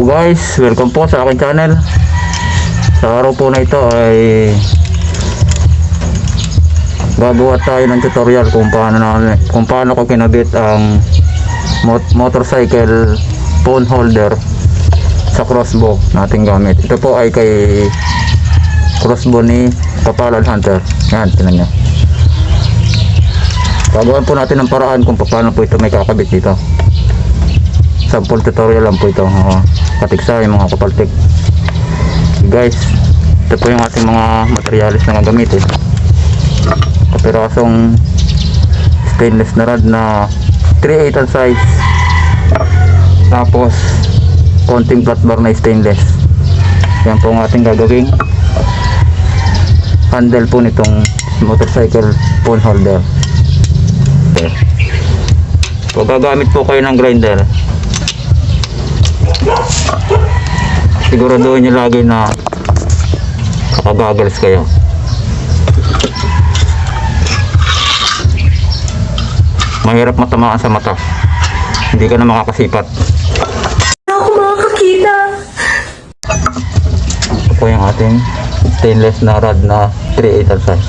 Guys, welcome po sa aking channel. Sa araw po na ito ay gagawa tayo ng tutorial kung paano ko kinabit ang motorcycle phone holder sa crossbow nating gamit. Ito po ay kay crossbow ni Kapalad Hunter. Yan, tingnan nyo. Gagawan po natin ng paraan kung paano po ito may kakabit dito. Sample tutorial lang po ito. Katiksa yung mga kapaltik. Guys, ito po yung ating mga materialis na gagamitin. Kapirasong stainless na rod na 3/8 ang size. Tapos konting flat bar na stainless. Yan po ang ating gagawing handle po nitong motorcycle phone holder. Okay. So gagamit po kayo ng grinder, siguraduhin nyo lagi na nakagagals kayo. Mahirap matamaan sa mata, hindi ka na makakasipat. Ako makakakita. Ito po yung ating stainless na rod na 3/8 ang size.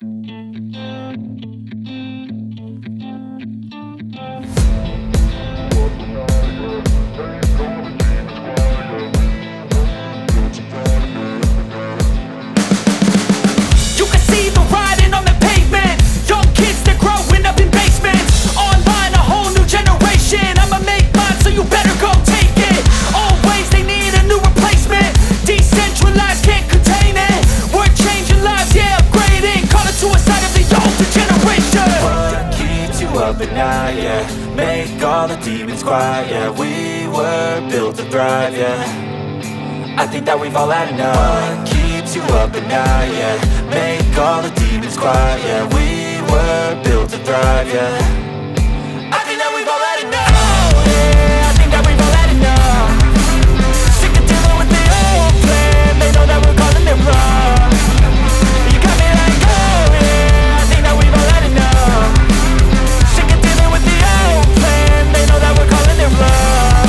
You can see the writing on the pavement. Young kids, they're growing up in basements. Online, a whole new generation. I'ma make mine, so you better go take it. Always, they need a new replacement. Decentralized, can't contain it. We're changing lives, yeah, upgrading. Call it suicide of the older generation. What keeps you up at night, yeah? Make all the demons quiet, yeah. We were built to thrive, yeah. I think that we've all had enough. What keeps you up at night, yeah? Make all the demons quiet, yeah. We were built to thrive, yeah. I think that we've all had enough. Oh, yeah, I think that we've all had enough. Sick of dealing with the old plan. They know that we're calling it wrong. You got me like, oh yeah, I think that we've all had enough. Sick of dealing with the old plan. They know that we're calling it wrong.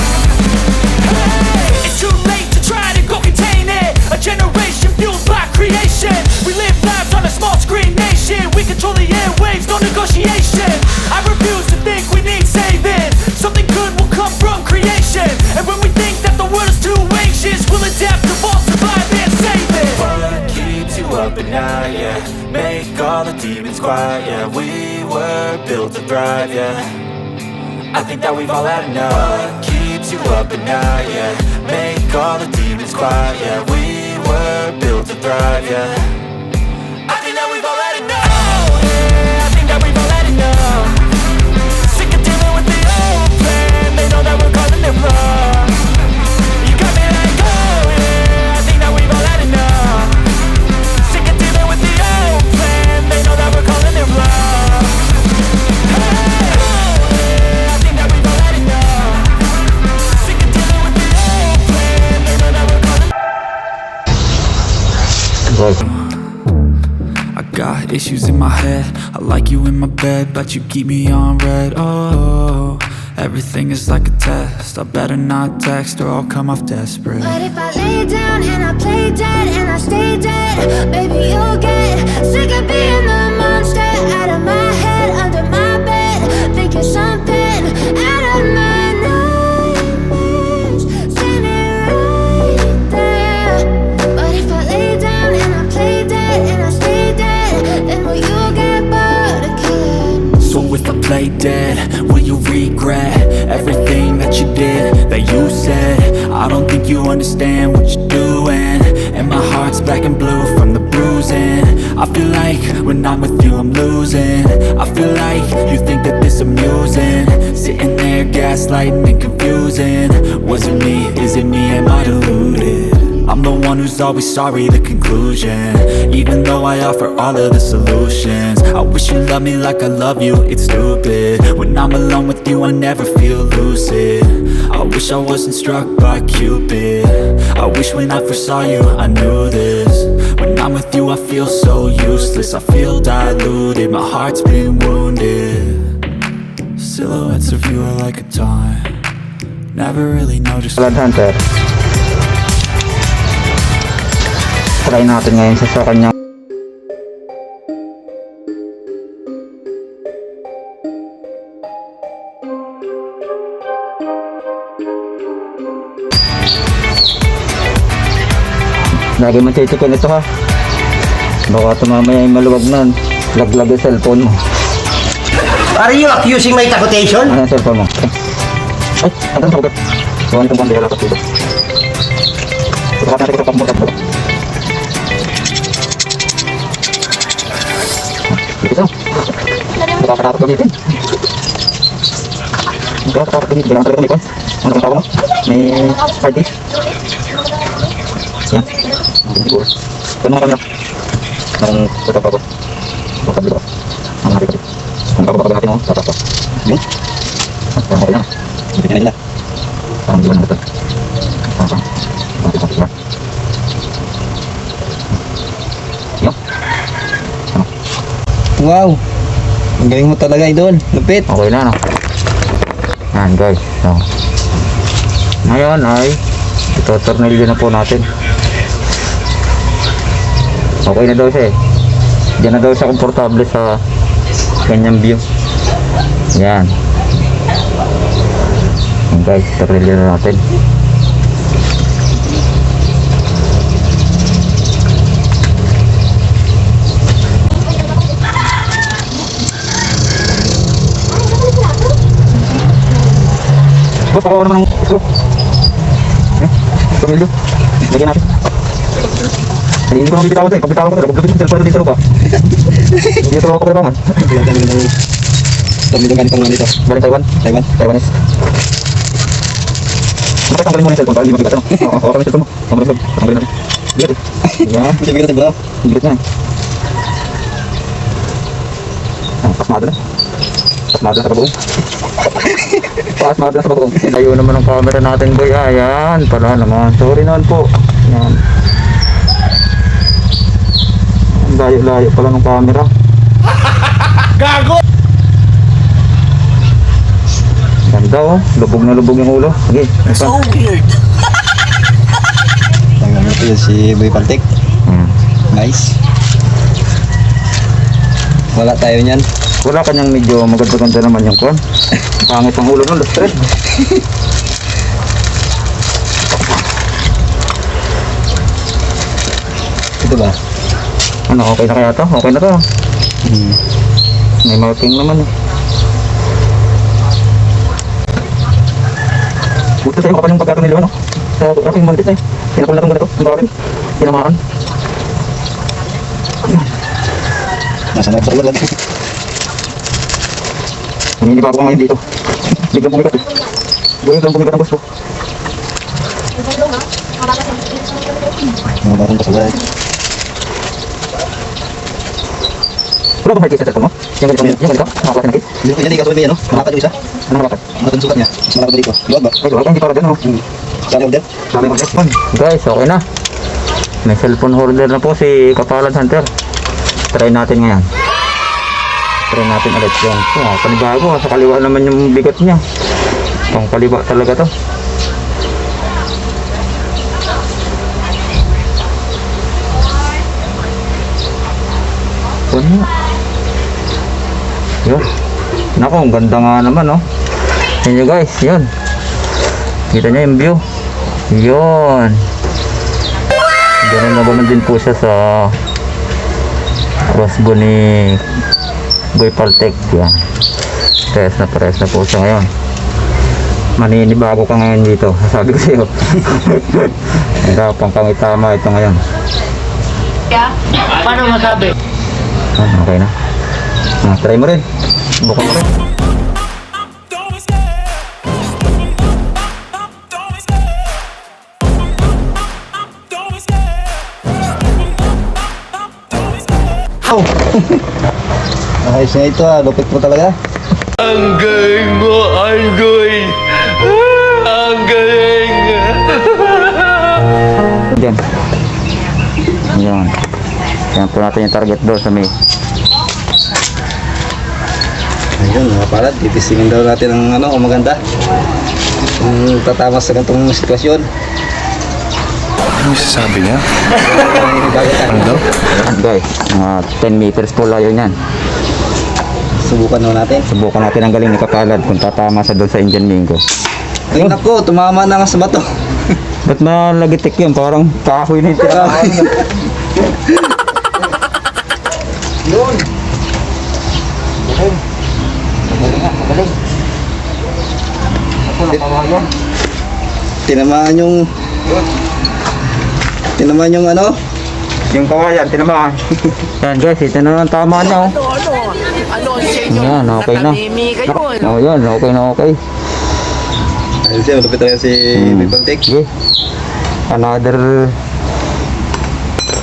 Hey, it's too late to try to go contain it. A generation fueled by creation. We live lives on a small screen nation. We control the airwaves, no negotiation. I refuse to think we need saving. Something good will come from creation. And when we think that the world is too anxious, we'll adapt, evolve, survive, and save it. What keeps you up at night, yeah? Make all the demons quiet, yeah. We were built to thrive, yeah. I think that we've all had enough. What keeps you up at night, yeah? Make all the demons quiet, yeah. We were built to thrive, yeah. I think that we've all had enough. Oh yeah, I think that we've all had enough. Sick of dealing with the old plan. They know that we're calling it wrong. You got me like, oh yeah, I think that we've all had enough. Sick of dealing with the old plan. They know that we're calling it wrong. Hey, oh yeah, I think that we've all had enough. Sick of dealing with the old plan. They know that we're calling. I got issues in my head. I like you in my bed, but you keep me on red. Oh, everything is like a test. I better not text or I'll come off desperate. But if I lay down and I play dead and I stay dead, baby, you'll get sick of being the monster out of my head, under my bed, thinking something out of my nightmares, standing right there. But if I lay down and I play dead and I stay dead, then will you get bored of killing me? So if I play dead, will you regret everything that you did, that you said? I don't think you understand what you're doing, and my heart's black and blue from the bruising. I feel like when I'm with you I'm losing. I feel like you think that this amusing, sitting there gaslighting and confusing. Was it me? Is it me? Am I deluded? I'm the one who's always sorry, the conclusion. Even though I offer all of the solutions, I wish you loved me like I love you, it's stupid. When I'm alone with you I never feel lucid. I wish I wasn't struck by Cupid. I wish when I first saw you I knew this. When I'm with you I feel so useless. I feel diluted, my heart's been wounded. Silhouettes of you are like a taunt. Never really know just Blood Hunter. Try natin ngayon sa kanyang lagi mo titikin ito ha, baka tumamaya yung maluwag nun, laglag yung cellphone mo. Are you accusing my takutation? Ano yung cellphone mo? Ay, ano sa ugat? Suwan itong bandera tapos dito. Ito ka natin ito pagmulat mo. Dito. Nakakarapat ko dito. Nakakarapat ko dito. Kailangan talaga may coins. Ano kang tawag mo? May hard disk. Yan. Siguro. Kaya mga camera. Nung tatap ako. Bakit dito. Ang hari ko dito. Ang bababa natin ako. Tatap ako. Yun. Parang okay na. Bitin na nila. Parang di ba na ito. Parang parang. Yun. Ano? Wow! Ang galing mo talaga, idol. Lupit. Okay na, no? Yan, guys. So, ngayon ay ito-tornilyo na po natin. Okay na daw siya eh. Diyan na daw siya komportable sa kanyang view. Yan. Yan guys, trailer na natin. Boss, pakawa naman ng screw. Pamilyo. Lagyan natin. Hindi ko naman bitawan ito eh. Pag bitawan ko ito, pag bitawan ko dito pa. Hindi ito ako pagkaman. Pamilyo ganit ang nito. Galing Taiwan? Taiwanese. Tanggalin mo na yung cellphone para hindi mabigat. Hawakan mo yung cellphone mo. Tanggalin natin. Bigat eh. Yan. Bigat eh bro. Bigat na. Pasmado na. Pasmado na sa bagoong. Pasmado na sa bagoong. Layo naman ang camera natin boy. Ayan. Pala naman. Sorry naman po. Yan. Layo-layo pala ng camera. Gago! Ganda oh. Lubog na lubog yung ulo. Sige. So weird. Tanggal mo yun si Boy Paltik. Nice. Wala tayo niyan. Wala kanyang medyo maganda-ganda naman yung kwan. Pangit ang ulo nun. Lustre. Ito ba? Ano, okay na kaya to? Okay na to. May marking naman eh. Buto sa'yo kapal yung pagkakaroon nila, ano? Sa aking mantis eh. Pinakul na itong ganito. Ang bakit? Tinamaan. Nasa nagpapalad lang. Hindi pa ako ngayon dito. Biglang pumikat eh. Biglang pumikat ang gusto. Mga batang pasalay. Wala ba may case sa cellphone mo? Yung ganito? Nakaklase na case? Hindi ko yan, ikaw yan, no? Malakad yung isa. Ano malakad? Malakad yung sukat niya. Mas malakad dito. Luwag ba? Ay, wala. Hindi para dyan, ano? Saan yung order? Sabi mo, guys, okay na. May cellphone holder na po si Kapalan Hunter. Try natin ngayon. Try natin ulit yung panibago. Sa kaliwa naman yung bigot niya. Pang kaliwa talaga to. Punya. Yun. Naku, ang ganda nga naman, oh. Yan nyo guys, yun. Kita nyo yung view. Yun. Ganun na ganun din po siya sa crossbow ni Boy Paltik. Yan. Pares na po siya ngayon. Maninibago ka ngayon dito. Sabi ko sa'yo. Hirapan kang itama ito ngayon. Paano masabi? Okay na. Try mo rin. Bukan mo rin. Ayos na ito lupit mo talaga. Ang galing mo, Angoy! Ang galing! Diyan. Yan. Yan po natin yung target doon sa may. Ayun mga palad, titisingin daw natin ang ano, kung maganda. Kung tatama sa ganitong sitwasyon. Ano sasabi niya? Bagay ka. Ano daw? Guys, mga 10 meters po layo niyan. Subukan na natin. Subukan natin ang galing ni Kapalad kung tatama sa doon sa Indian Mingo. Ay nako, tumama na nga sa bato. Ba't malagitik yun? Parang kahoy na yung tirahan. Yun. Magaling. Ako nakawayan. Tinamaan yung ano? Yung kawayan, tinamaan. Yan guys, ito na ang tama niya. Ano ang sa inyo? Yan, okay na. Namimigay ko, ano? Oh, yan, okay na okay. Ayun siya, malupit talaga si Boy Paltik. Okay. Another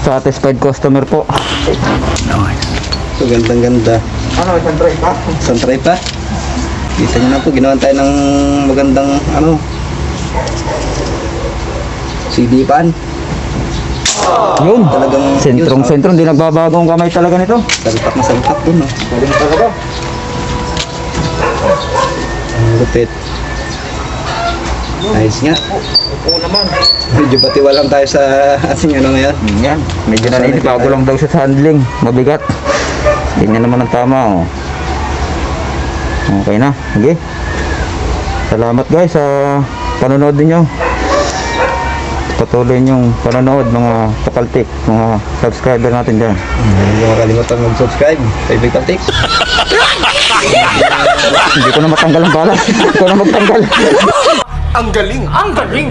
satisfied customer po. So, gandang-ganda. Ano, isang try pa? Isang try pa. Kita nyo na po, ginawan tayo ng magandang ano, CD pan. Yun. Talagang Sentrong-sentro, hindi nagbabago ang kamay talaga nito. salpak na salpak dun, no? Galing talaga. Ang lupit. Ayos nga. Oo naman. Medyo batiwal lang tayo sa ating ano ngayon. Yan. Medyo naninibago lang daw siya sa handling. Mabigat. Ganyan naman ang tama. Oh. Okay na. Sige. Salamat guys sa panonood ninyo. Patuloy niyong panonood mga kapaltik, mga subscriber natin dyan. Hindi mo makalimutan mag-subscribe kay Big Paltik. Hindi ko na matanggal ang bala. Hindi ko na magtanggal. Ang galing! Ang galing!